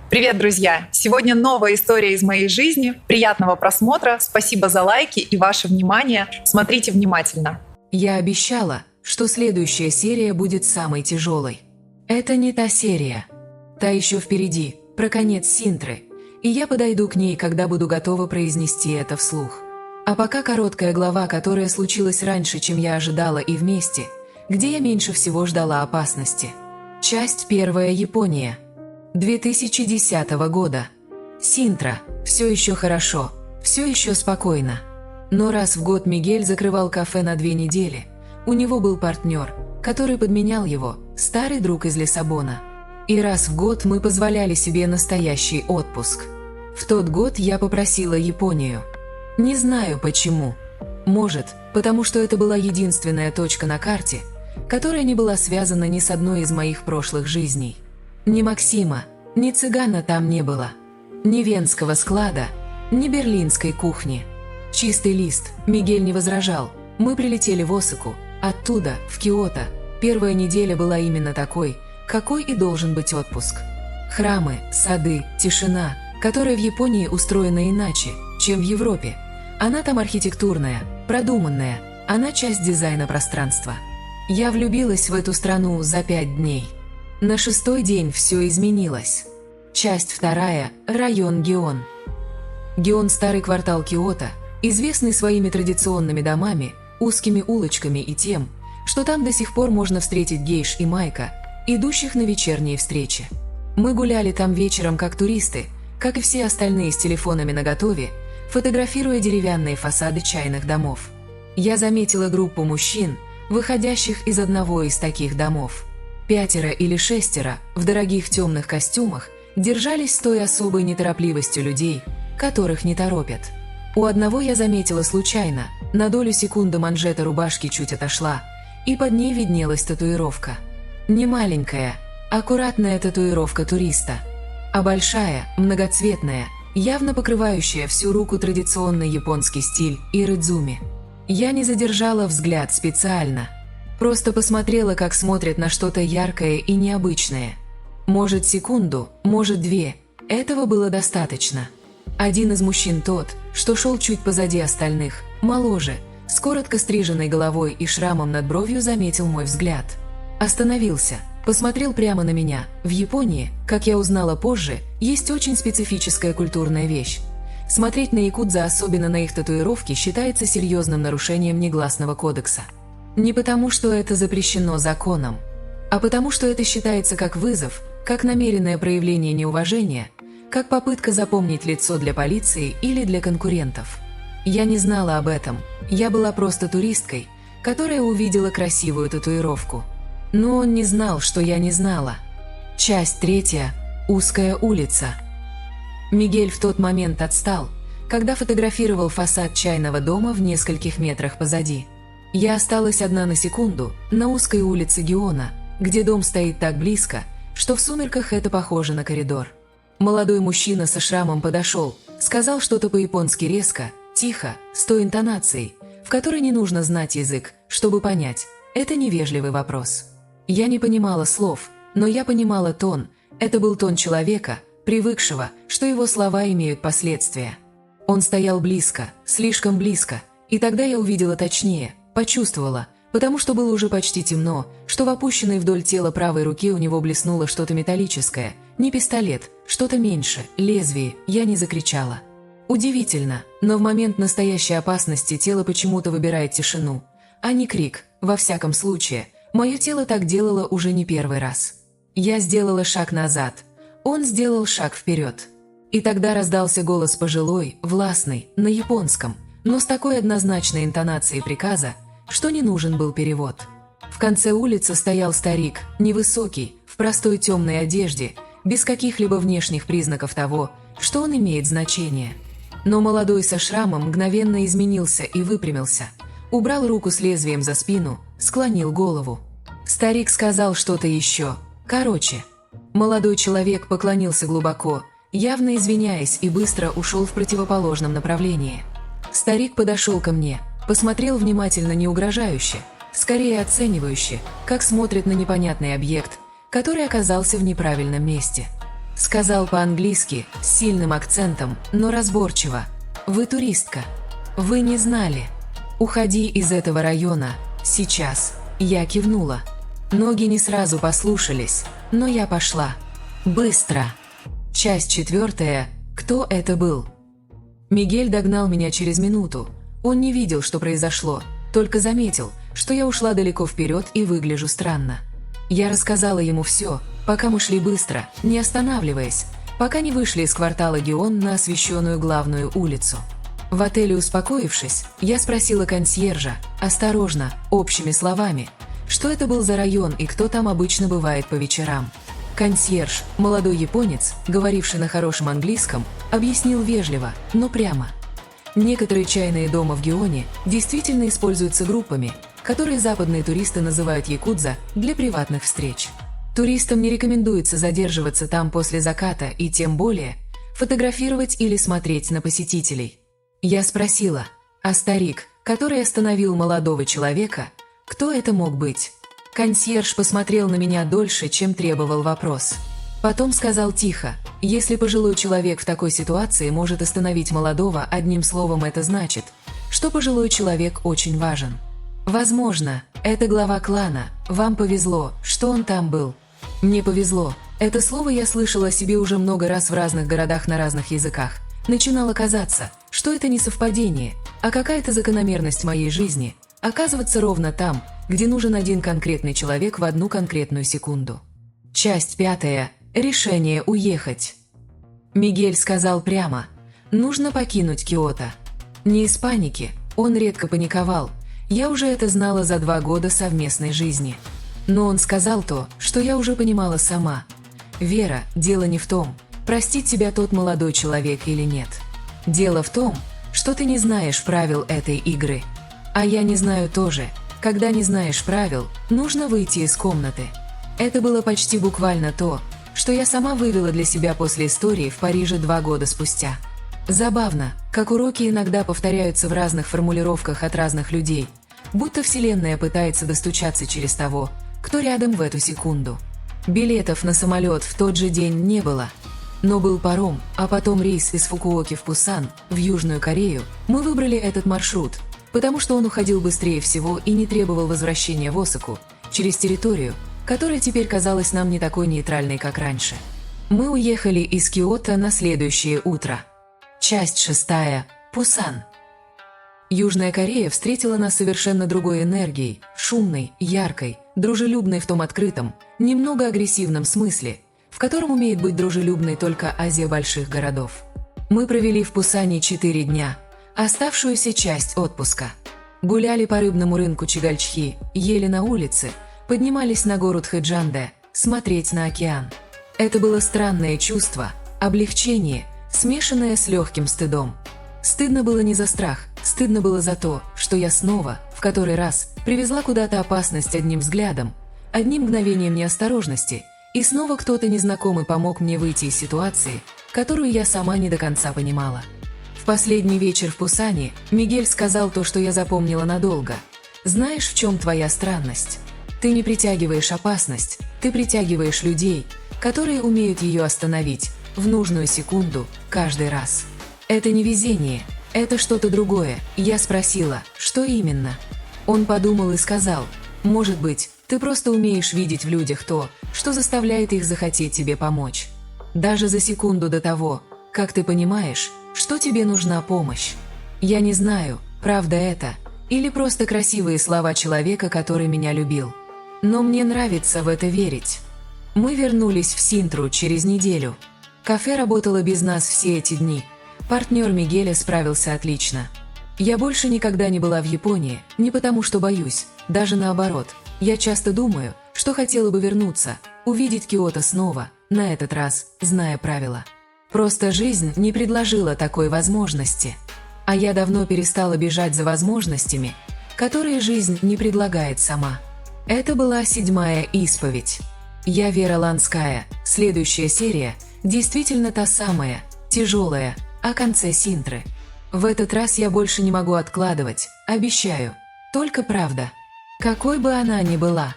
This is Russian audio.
Привет, друзья! Сегодня новая история из моей жизни. Приятного просмотра, спасибо за лайки и ваше внимание. Смотрите внимательно. Я обещала, что следующая серия будет самой тяжелой. Это не та серия. Та еще впереди, про конец Синтры. И я подойду к ней, когда буду готова произнести это вслух. А пока короткая глава, которая случилась раньше, чем я ожидала, и вместе, где я меньше всего ждала опасности. Часть 1. Япония. 2010 года. Синтра. Все еще хорошо, все еще спокойно. Но раз в год Мигель закрывал кафе на 2 недели. У него был партнер, который подменял его, старый друг из Лиссабона. И раз в год мы позволяли себе настоящий отпуск. В тот год я попросила Японию. Не знаю почему. Может, потому что это была единственная точка на карте, которая не была связана ни с одной из моих прошлых жизней. Ни Максима, ни цыгана там не было. Ни венского склада, ни берлинской кухни. Чистый лист, Мигель не возражал. Мы прилетели в Осаку, оттуда, в Киото. Первая неделя была именно такой, какой и должен быть отпуск. Храмы, сады, тишина, которая в Японии устроена иначе, чем в Европе. Она там архитектурная, продуманная, она часть дизайна пространства. Я влюбилась в эту страну за 5 дней. На 6-й день все изменилось. Часть 2. Район Гион. Гион – старый квартал Киото, известный своими традиционными домами, узкими улочками и тем, что там до сих пор можно встретить гейш и майка, идущих на вечерние встречи. Мы гуляли там вечером как туристы, как и все остальные с телефонами наготове, фотографируя деревянные фасады чайных домов. Я заметила группу мужчин, выходящих из одного из таких домов. 5 или 6 в дорогих темных костюмах держались с той особой неторопливостью людей, которых не торопят. У одного я заметила случайно, на долю секунды манжета рубашки чуть отошла, и под ней виднелась татуировка. Не маленькая, аккуратная татуировка туриста, а большая, многоцветная, явно покрывающая всю руку традиционный японский стиль иридзуми. Я не задержала взгляд специально. Просто посмотрела, как смотрят на что-то яркое и необычное. Может, секунду, может 2. Этого было достаточно. Один из мужчин, тот, что шел чуть позади остальных, моложе, с коротко стриженной головой и шрамом над бровью, заметил мой взгляд. Остановился, посмотрел прямо на меня. В Японии, как я узнала позже, есть очень специфическая культурная вещь. Смотреть на якудза, особенно на их татуировки, считается серьезным нарушением негласного кодекса. Не потому, что это запрещено законом, а потому, что это считается как вызов, как намеренное проявление неуважения, как попытка запомнить лицо для полиции или для конкурентов. Я не знала об этом, я была просто туристкой, которая увидела красивую татуировку. Но он не знал, что я не знала. Часть 3. Узкая улица. Мигель в тот момент отстал, когда фотографировал фасад чайного дома в нескольких метрах позади. Я осталась одна на секунду на узкой улице Гиона, где дом стоит так близко, что в сумерках это похоже на коридор. Молодой мужчина со шрамом подошел, сказал что-то по-японски резко, тихо, с той интонацией, в которой не нужно знать язык, чтобы понять, это невежливый вопрос. Я не понимала слов, но я понимала тон. Это был тон человека, привыкшего, что его слова имеют последствия. Он стоял близко, слишком близко, и тогда я увидела точнее, почувствовала, потому что было уже почти темно, что в опущенной вдоль тела правой руке у него блеснуло что-то металлическое, не пистолет, что-то меньше, лезвие. Я не закричала. Удивительно, но в момент настоящей опасности тело почему-то выбирает тишину, а не крик. Во всяком случае, мое тело так делало уже не первый раз. Я сделала шаг назад, он сделал шаг вперед. И тогда раздался голос пожилой, властный, на японском, но с такой однозначной интонацией приказа, что не нужен был перевод. В конце улицы стоял старик, невысокий, в простой темной одежде, без каких-либо внешних признаков того, что он имеет значение. Но молодой со шрамом мгновенно изменился и выпрямился, убрал руку с лезвием за спину, склонил голову. Старик сказал что-то еще. Короче, молодой человек поклонился глубоко, явно извиняясь, и быстро ушел в противоположном направлении. Старик подошел ко мне, посмотрел внимательно, не угрожающе, скорее оценивающе, как смотрит на непонятный объект, который оказался в неправильном месте. Сказал по-английски, с сильным акцентом, но разборчиво. «Вы туристка. Вы не знали. Уходи из этого района. Сейчас». Я кивнула. Ноги не сразу послушались, но я пошла. Быстро. Часть 4. Кто это был? Мигель догнал меня через минуту. Он не видел, что произошло, только заметил, что я ушла далеко вперед и выгляжу странно. Я рассказала ему все, пока мы шли быстро, не останавливаясь, пока не вышли из квартала Гион на освещенную главную улицу. В отеле, успокоившись, я спросила консьержа, осторожно, общими словами, что это был за район и кто там обычно бывает по вечерам. Консьерж, молодой японец, говоривший на хорошем английском, объяснил вежливо, но прямо. Некоторые чайные дома в Гионе действительно используются группами, которые западные туристы называют якудза, для приватных встреч. Туристам не рекомендуется задерживаться там после заката и тем более фотографировать или смотреть на посетителей. Я спросила, а старик, который остановил молодого человека, кто это мог быть? Консьерж посмотрел на меня дольше, чем требовал вопрос. Потом сказал тихо, если пожилой человек в такой ситуации может остановить молодого, одним словом это значит, что пожилой человек очень важен. Возможно, это глава клана, вам повезло, что он там был. Мне повезло. Это слово я слышала о себе уже много раз в разных городах на разных языках. Начинало казаться, что это не совпадение, а какая-то закономерность моей жизни – оказываться ровно там, где нужен один конкретный человек в одну конкретную секунду. Часть 5. Решение уехать. Мигель сказал прямо, нужно покинуть Киото. Не из паники, он редко паниковал, я уже это знала за 2 года совместной жизни. Но он сказал то, что я уже понимала сама. Вера, дело не в том, простит тебя тот молодой человек или нет. Дело в том, что ты не знаешь правил этой игры. А я не знаю тоже. Когда не знаешь правил, нужно выйти из комнаты. Это было почти буквально то, что я сама вывела для себя после истории в Париже 2 года спустя. Забавно, как уроки иногда повторяются в разных формулировках от разных людей, будто Вселенная пытается достучаться через того, кто рядом в эту секунду. Билетов на самолет в тот же день не было. Но был паром, а потом рейс из Фукуоки в Пусан, в Южную Корею. Мы выбрали этот маршрут, потому что он уходил быстрее всего и не требовал возвращения в Осаку, через территорию, которая теперь казалась нам не такой нейтральной, как раньше. Мы уехали из Киото на следующее утро. Часть 6. Пусан. Южная Корея встретила нас совершенно другой энергией, шумной, яркой, дружелюбной в том открытом, немного агрессивном смысле, в котором умеет быть дружелюбной только Азия больших городов. Мы провели в Пусане 4 дня, оставшуюся часть отпуска. Гуляли по рыбному рынку Чигальчхи, ели на улице, поднимались на гору Тхэджанде, смотреть на океан. Это было странное чувство, облегчение, смешанное с легким стыдом. Стыдно было не за страх, стыдно было за то, что я снова, в который раз, привезла куда-то опасность одним взглядом, одним мгновением неосторожности, и снова кто-то незнакомый помог мне выйти из ситуации, которую я сама не до конца понимала. В последний вечер в Пусане Мигель сказал то, что я запомнила надолго. «Знаешь, в чем твоя странность? Ты не притягиваешь опасность, ты притягиваешь людей, которые умеют ее остановить в нужную секунду каждый раз. Это не везение, это что-то другое». Я спросила, что именно? Он подумал и сказал, «Может быть, ты просто умеешь видеть в людях то, что заставляет их захотеть тебе помочь. Даже за секунду до того, как ты понимаешь, что тебе нужна помощь. Я не знаю, правда это, или просто красивые слова человека, который меня любил. Но мне нравится в это верить». Мы вернулись в Синтру через неделю. Кафе работало без нас все эти дни. Партнер Мигеля справился отлично. Я больше никогда не была в Японии, не потому что боюсь, даже наоборот. Я часто думаю, что хотела бы вернуться, увидеть Киото снова, на этот раз, зная правила. Просто жизнь не предложила такой возможности. А я давно перестала бежать за возможностями, которые жизнь не предлагает сама. Это была 7-я исповедь. Я Вера Ланская. Следующая серия действительно та самая, тяжелая, о конце Синтры. В этот раз я больше не могу откладывать, обещаю. Только правда. Какой бы она ни была.